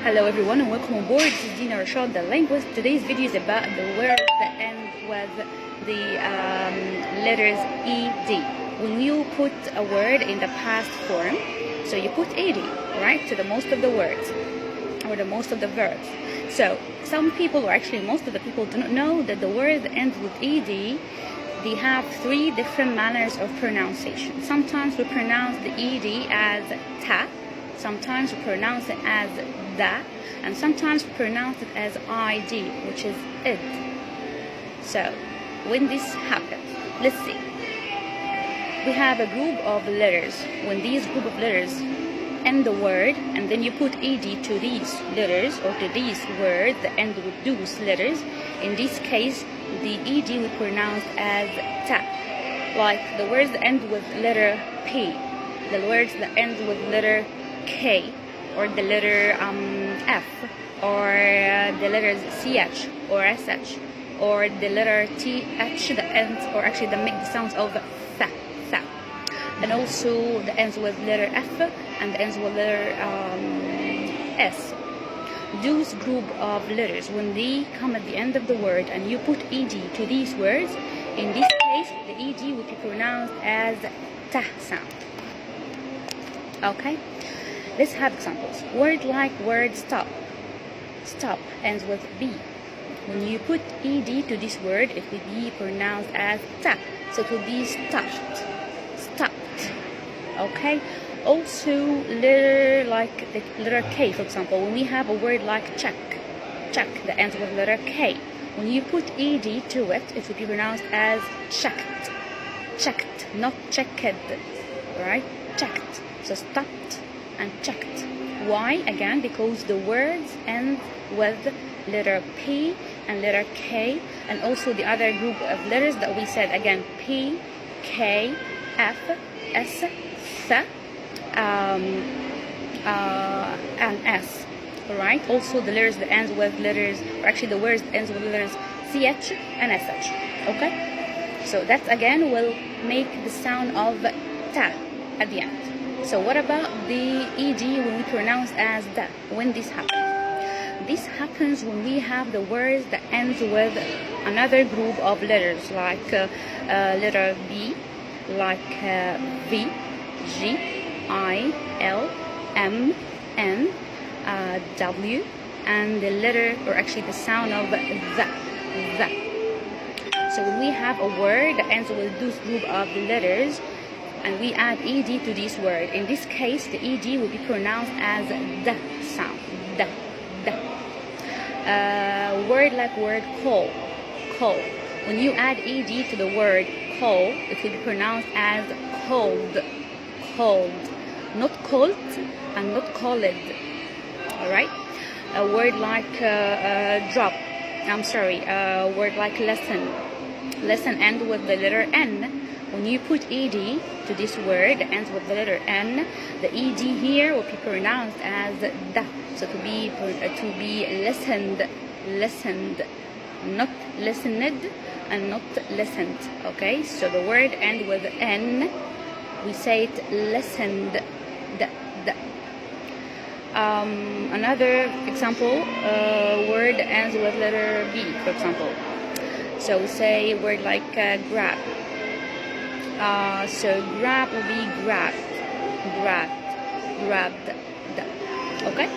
Hello everyone and welcome on board. This is Dina Rashad, the linguist. Today's video is about the words that end with the letters ed. When you put a word in the past form, so you put ed, right, to the most of the words or the most of the verbs. So some people, or actually most of the people, do not know that the word that ends with ed, they have three different manners of pronunciation. Sometimes we pronounce the ed as ta, sometimes we pronounce it as da, and sometimes we pronounce it as id, which is id. So when this happens, let's see. We have a group of letters. When these group of letters end the word and then you put ed to these letters or to these words that end with those letters, in this case the ed we pronounce as ta. Like the words that end with letter p, the words that end with letter k, or the letter f, or the letters ch or sh, or the letter th that ends, or actually that make the sounds of tha, tha, and also the ends with letter f and the ends with letter s. Those group of letters, when they come at the end of the word and you put ed to these words, in this case the ed will be pronounced as ta sound. Okay, let's have examples. Word like word stop. Stop ends with b. When you put ed to this word, it will be pronounced as ta, so it will be stopped. Stopped. Okay. Also, letter like the letter k, for example, when we have a word like check, check that ends with letter k, when you put ed to it, it will be pronounced as checked. Checked, not checked, right? Checked. So stopped and checked. Why? Again, because the words end with letter P and letter K, and also the other group of letters that we said, again, P, K, F, S, Th, and S. Alright? Also the letters that ends with letters, or actually the words that ends with letters CH and SH. Okay? So that again will make the sound of ta at the end. So what about the ed when we pronounce as da? When this happens? This happens when we have the words that ends with another group of letters, like letter B, like V, G, I, L, M, N, W, and the letter, or actually the sound of the. So when we have a word that ends with this group of letters, and we add ed to this word, in this case the ed will be pronounced as the sound. The. Word like word call. Call. When you add ed to the word call, it will be pronounced as cold. Cold. Not cold and not called. Alright? A word like drop. A word like lesson. Lesson ends with the letter N. When you put ed to this word that ends with the letter N, the ed here will be pronounced as da. So to be listened, not listened and not listened. Okay, so the word ends with N, we say it listened. Da. Another example, word that ends with letter B, for example. So we say a word like grab. So grab will be grabbed, okay?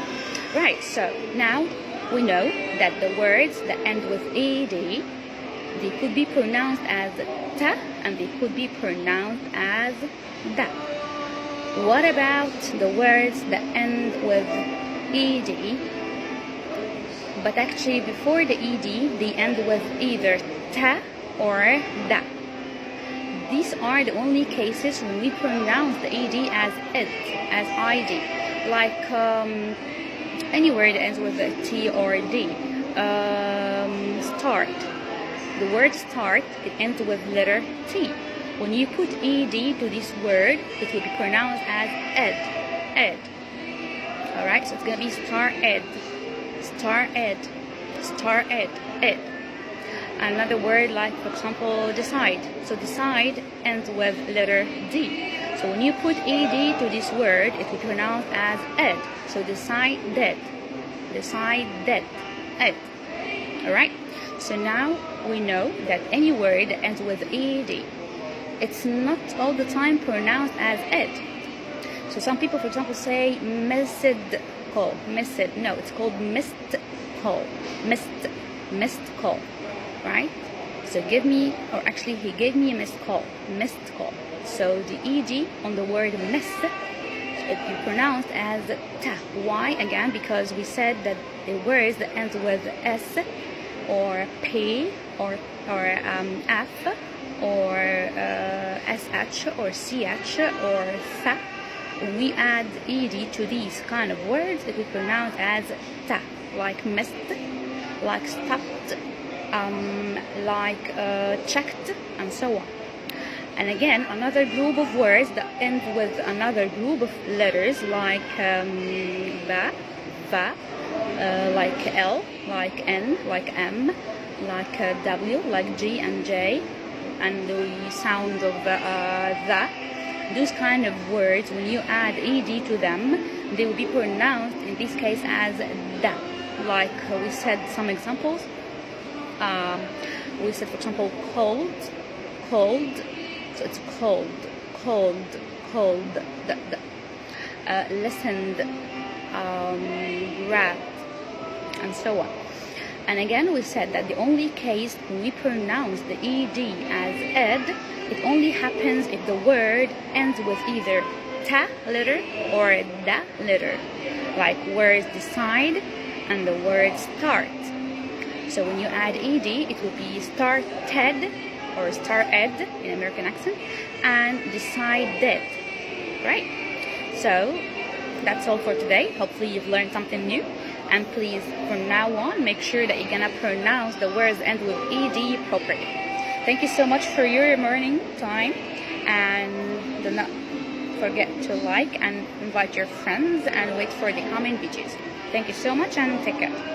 Right, so now we know that the words that end with ed, they could be pronounced as ta and they could be pronounced as da. What about the words that end with ed, but actually before the ed, they end with either ta or da? These are the only cases when we pronounce the ed as it, as id. Like any word that ends with a t or a d. Start. The word start, it ends with letter t. When you put ed to this word, it will be pronounced as ed. Ed. Alright, so it's going to be star ed. Star ed. Star ed. Ed. Another word like, for example, decide. So decide ends with letter D. So when you put ed to this word, it will be pronounced as ed. So decided. decided, ed. Alright, so now we know that any word that ends with ed, it's not all the time pronounced as ed. So some people, for example, say missed call, missed, no, it's called missed call, missed call, right? So give me, or actually he gave me a missed call. So the ed on the word miss, it be pronounced as ta. Why? Again, because we said that the words that ends with s or p or f or sh or ch or th, when we add ed to these kind of words, it will be pronounced as ta, like missed, like stopped, like checked, and so on. And again, another group of words that end with another group of letters, like ba, va, like l, like n, like m, like w, like g and j, and the sound of the. Those kind of words, when you add ed to them, they will be pronounced in this case as da. Like we said some examples. We said, for example, cold, so it's cold, listened, rat, and so on. And again, we said that the only case when we pronounce the ed as ed, it only happens if the word ends with either ta letter or da letter, like words decide and the word start. So when you add ed, it will be started or started in American accent and decided, right? So that's all for today. Hopefully you've learned something new, and please from now on make sure that you're gonna pronounce the words that end with ed properly. Thank you so much for your morning time, and do not forget to like and invite your friends and wait for the coming videos. Thank you so much and take care.